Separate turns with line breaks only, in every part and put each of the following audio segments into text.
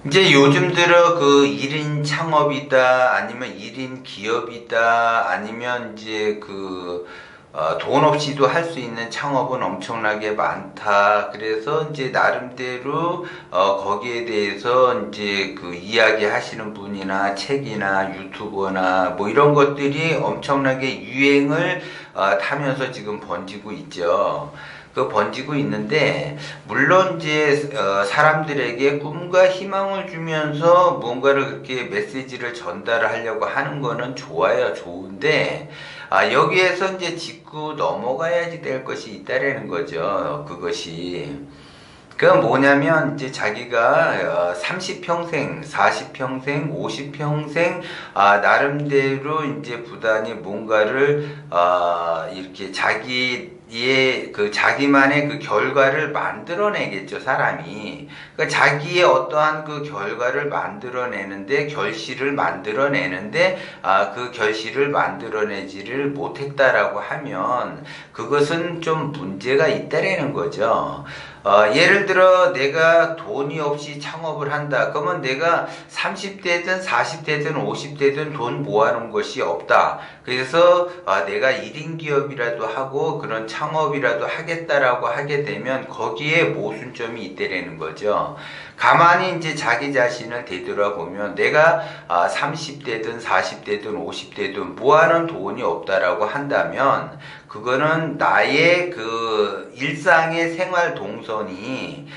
이제 요즘 들어 그 1인 창업이다, 아니면 1인 기업이다, 아니면 이제 돈 없이도 할 수 있는 창업은 엄청나게 많다. 그래서 이제 나름대로, 거기에 대해서 이제 그 이야기 하시는 분이나 책이나 유튜버나 뭐 이런 것들이 엄청나게 유행을 타면서 지금 번지고 있죠. 그 번지고 있는데, 물론 이제 사람들에게 꿈과 희망을 주면서 뭔가를 그렇게 메시지를 전달하려고 하는 거는 좋아요, 좋은데, 여기에서 이제 짚고 넘어가야지 될 것이 있다라는 거죠. 그것이. 그건 뭐냐면, 이제 자기가 30평생, 40평생, 50평생, 나름대로 이제 부단히 뭔가를, 이렇게 자기만의 그 결과를 만들어내겠죠, 사람이. 그러니까 자기의 어떠한 그 결과를 만들어내는데, 결실을 만들어내는데, 그 결실을 만들어내지를 못했다라고 하면, 그것은 좀 문제가 있다라는 거죠. 예를 들어 내가 돈이 없이 창업을 한다. 그러면 내가 30대든 40대든 50대든 돈 모아놓은 것이 없다. 그래서 내가 1인 기업이라도 하고 그런 창업이라도 하겠다라고 하게 되면 거기에 모순점이 있다라는 거죠. 가만히 이제 자기 자신을 되돌아보면 내가 30대든 40대든 50대든 모아놓은 돈이 없다라고 한다면 그거는 나의 그 일상의 생활 동선이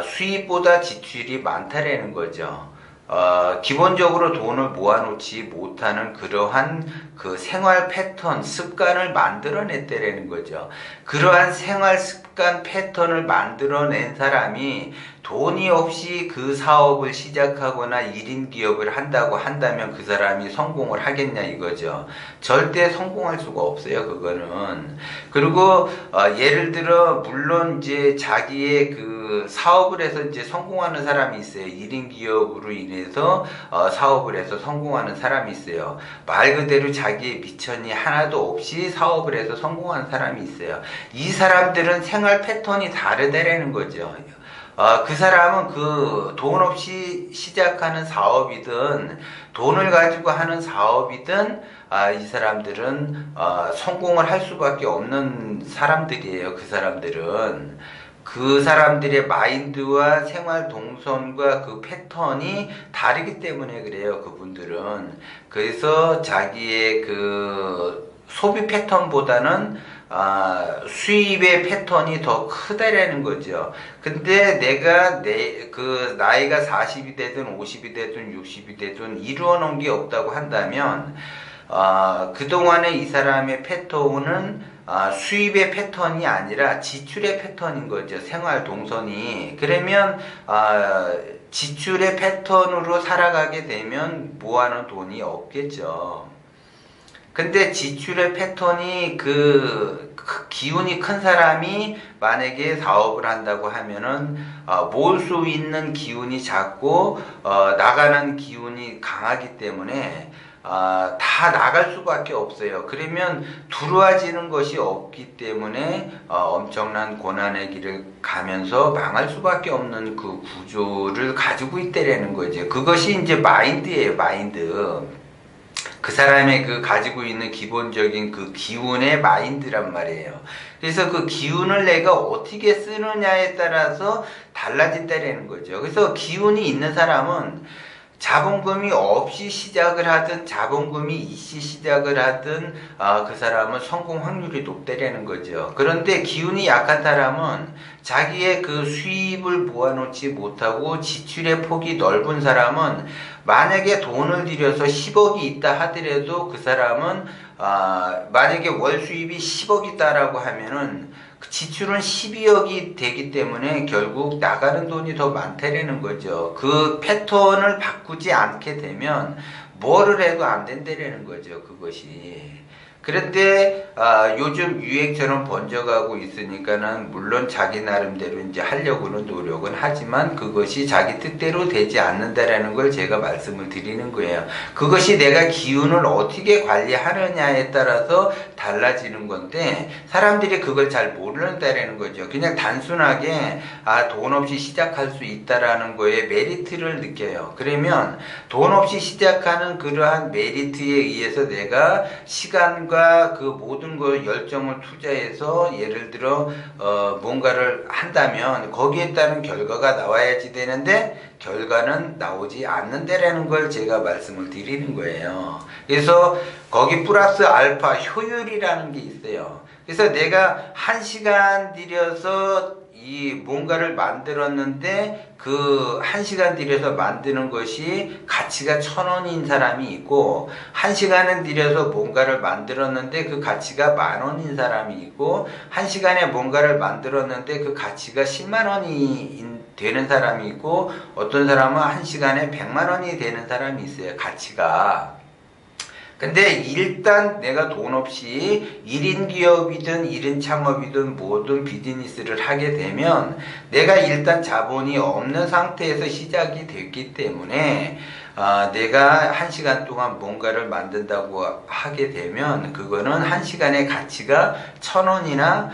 수입보다 지출이 많다라는 거죠. 기본적으로 돈을 모아놓지 못하는 그러한 그 생활 패턴, 습관을 만들어냈다라는 거죠. 그러한 생활 습관 패턴을 만들어낸 사람이 돈이 없이 그 사업을 시작하거나 1인 기업을 한다고 한다면 그 사람이 성공을 하겠냐 이거죠. 절대 성공할 수가 없어요, 그거는. 그리고 예를 들어 물론 이제 자기의 그 사업을 해서 이제 성공하는 사람이 있어요. 1인 기업으로 인해서 사업을 해서 성공하는 사람이 있어요. 말 그대로 자기의 미천이 하나도 없이 사업을 해서 성공하는 사람이 있어요. 이 사람들은 생활 패턴이 다르다라는 거죠. 그 사람은 그 돈 없이 시작하는 사업이든 돈을 가지고 하는 사업이든 이 사람들은 성공을 할 수밖에 없는 사람들이에요. 그 사람들의 마인드와 생활 동선과 그 패턴이 다르기 때문에 그래요. 그분들은. 그래서 자기의 그 소비 패턴보다는 수입의 패턴이 더 크다라는 거죠. 근데 내가 그 나이가 40이 되든 50이 되든 60이 되든 이루어 놓은 게 없다고 한다면 그동안에 이 사람의 패턴은 수입의 패턴이 아니라 지출의 패턴인 거죠. 생활 동선이. 그러면 지출의 패턴으로 살아가게 되면 모아놓은 돈이 없겠죠. 근데 지출의 패턴이 그 기운이 큰 사람이 만약에 사업을 한다고 하면은 모을 수 있는 기운이 작고 나가는 기운이 강하기 때문에 다 나갈 수밖에 없어요. 그러면 들어와지는 것이 없기 때문에 엄청난 고난의 길을 가면서 망할 수밖에 없는 그 구조를 가지고 있다라는 거죠. 그것이 이제 마인드예요, 마인드. 그 사람의 그 가지고 있는 기본적인 그 기운의 마인드란 말이에요. 그래서 그 기운을 내가 어떻게 쓰느냐에 따라서 달라진다라는 거죠. 그래서 기운이 있는 사람은 자본금이 없이 시작을 하든 자본금이 있이 시작을 하든 그 사람은 성공 확률이 높다라는 거죠. 그런데 기운이 약한 사람은 자기의 그 수입을 모아놓지 못하고 지출의 폭이 넓은 사람은 만약에 돈을 들여서 10억이 있다 하더라도 그 사람은 만약에 월 수입이 10억이다라고 하면은 지출은 12억이 되기 때문에 결국 나가는 돈이 더 많다라는 거죠. 그 패턴을 바꾸지 않게 되면 뭐를 해도 안 된다라는 거죠. 그것이. 그런데 요즘 유행처럼 번져가고 있으니까는 물론 자기 나름대로 이제 하려고는 노력은 하지만 그것이 자기 뜻대로 되지 않는다라는 걸 제가 말씀을 드리는 거예요. 그것이 내가 기운을 어떻게 관리하느냐에 따라서 달라지는 건데 사람들이 그걸 잘 모른다라는 거죠. 그냥 단순하게 돈 없이 시작할 수 있다라는 거에 메리트를 느껴요. 그러면 돈 없이 시작하는 그러한 메리트에 의해서 내가 시간과 그 모든 걸 열정을 투자해서 예를 들어 뭔가를 한다면 거기에 따른 결과가 나와야지 되는데 결과는 나오지 않는다라는 걸 제가 말씀을 드리는 거예요. 그래서 거기 플러스 알파 효율이라는 게 있어요. 그래서 내가 1시간 들여서 이 뭔가를 만들었는데 그 1시간 들여서 만드는 것이 가치가 1,000원인 사람이 있고 1시간을 들여서 뭔가를 만들었는데 그 가치가 10,000원인 사람이 있고 1시간에 뭔가를 만들었는데 그 가치가 100,000원이 되는 사람이 있고 어떤 사람은 1시간에 100,000원이 되는 사람이 있어요. 가치가. 근데 일단 내가 돈 없이 1인 기업이든 1인 창업이든 모든 비즈니스를 하게 되면 내가 일단 자본이 없는 상태에서 시작이 됐기 때문에 내가 1시간 동안 뭔가를 만든다고 하게 되면 그거는 1시간의 가치가 1,000원이나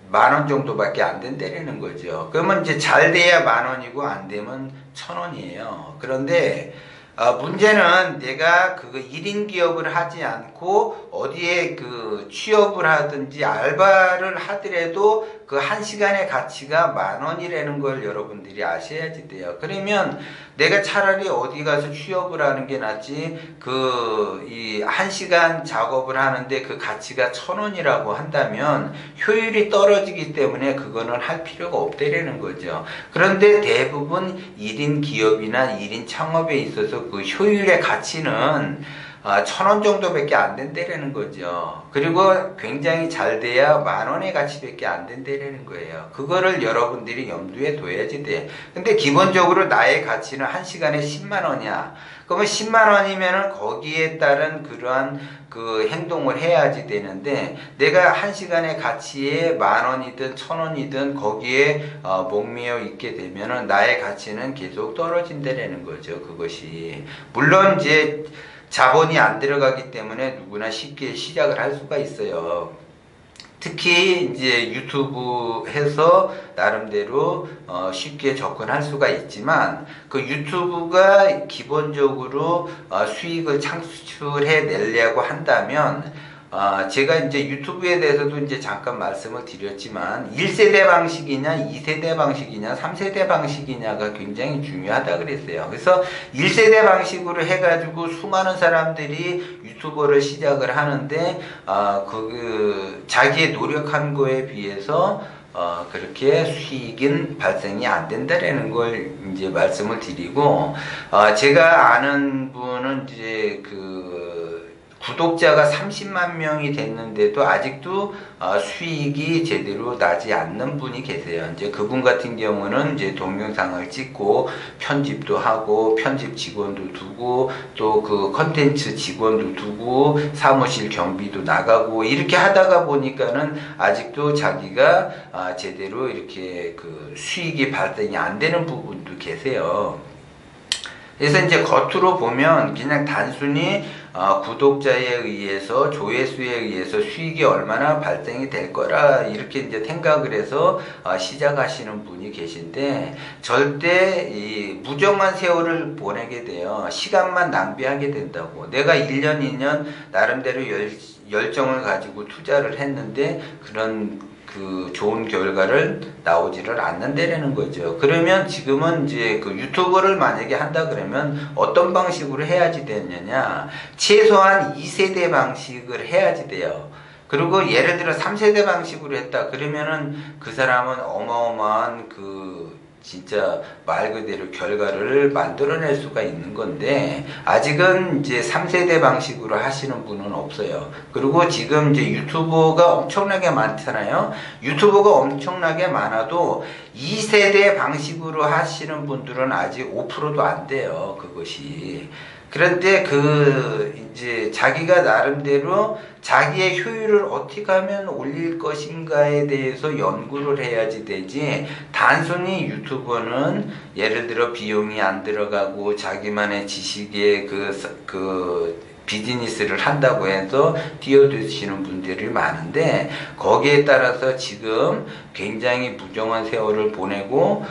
10,000원 정도밖에 안 된다는 거죠. 그러면 이제 잘 돼야 10,000원이고 안 되면 1,000원이에요. 그런데 문제는 내가 그거 1인 기업을 하지 않고 어디에 그 취업을 하든지 알바를 하더라도 그 1시간의 가치가 10,000원이라는 걸 여러분들이 아셔야지 돼요. 그러면 내가 차라리 어디 가서 취업을 하는 게 낫지 이 1시간 작업을 하는데 그 가치가 1,000원이라고 한다면 효율이 떨어지기 때문에 그거는 할 필요가 없다라는 거죠. 그런데 대부분 1인 기업이나 1인 창업에 있어서 그 효율의 가치는 1,000원 정도밖에 안 된다라는 거죠. 그리고 굉장히 잘 돼야 10,000원의 가치밖에 안 된다라는 거예요. 그거를 여러분들이 염두에 둬야지 돼. 근데 기본적으로 나의 가치는 1시간에 100,000원이야. 그러면 100,000원이면은 거기에 따른 그러한 그 행동을 해야지 되는데 내가 1시간의 가치에 10,000원이든 1,000원이든 거기에 목매여 있게 되면은 나의 가치는 계속 떨어진다라는 거죠. 그것이. 물론 이제 자본이 안 들어가기 때문에 누구나 쉽게 시작을 할 수가 있어요. 특히 이제 유튜브 해서 나름대로 쉽게 접근할 수가 있지만 그 유튜브가 기본적으로 수익을 창출해 내려고 한다면 제가 이제 유튜브에 대해서도 이제 잠깐 말씀을 드렸지만 1세대 방식이냐 2세대 방식이냐 3세대 방식이냐가 굉장히 중요하다 그랬어요. 그래서 1세대 방식으로 해가지고 수많은 사람들이 유튜버를 시작을 하는데 자기의 노력한 거에 비해서 그렇게 수익은 발생이 안 된다라는 걸 이제 말씀을 드리고 제가 아는 분은 이제 구독자가 30만 명이 됐는데도 아직도 수익이 제대로 나지 않는 분이 계세요. 이제 그분 같은 경우는 이제 동영상을 찍고 편집도 하고 편집 직원도 두고 또 그 컨텐츠 직원도 두고 사무실 경비도 나가고 이렇게 하다가 보니까는 아직도 자기가 제대로 이렇게 그 수익이 발생이 안 되는 부분도 계세요. 그래서 이제 겉으로 보면 그냥 단순히 구독자에 의해서 조회수에 의해서 수익이 얼마나 발생이 될 거라 이렇게 이제 생각을 해서 시작하시는 분이 계신데 절대 이 무정한 세월을 보내게 돼요. 시간만 낭비하게 된다고. 내가 1년 2년 나름대로 열정을 가지고 투자를 했는데 그런 그 좋은 결과를 나오지를 않는다라는 거죠. 그러면 지금은 이제 그 유튜브를 만약에 한다 그러면 어떤 방식으로 해야지 되느냐, 최소한 2세대 방식을 해야지 돼요. 그리고 예를 들어 3세대 방식으로 했다 그러면은 그 사람은 어마어마한 진짜 말 그대로 결과를 만들어낼 수가 있는 건데 아직은 이제 3세대 방식으로 하시는 분은 없어요. 그리고 지금 이제 유튜버가 엄청나게 많잖아요. 유튜버가 엄청나게 많아도 2세대 방식으로 하시는 분들은 아직 5%도 안 돼요. 그것이. 그런데 이제 자기가 나름대로 자기의 효율을 어떻게 하면 올릴 것인가에 대해서 연구를 해야지 되지, 단순히 유튜버는 예를 들어 비용이 안 들어가고 자기만의 지식에 비즈니스를 한다고 해서 뛰어드시는 분들이 많은데, 거기에 따라서 지금 굉장히 부정한 세월을 보내고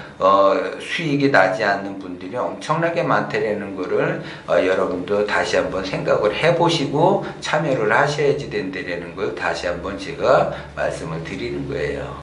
수익이 나지 않는 분들이 엄청나게 많다라는 거를 여러분도 다시 한번 생각을 해보시고 참여를 하셔야지 된다라는 걸 다시 한번 제가 말씀을 드리는 거예요.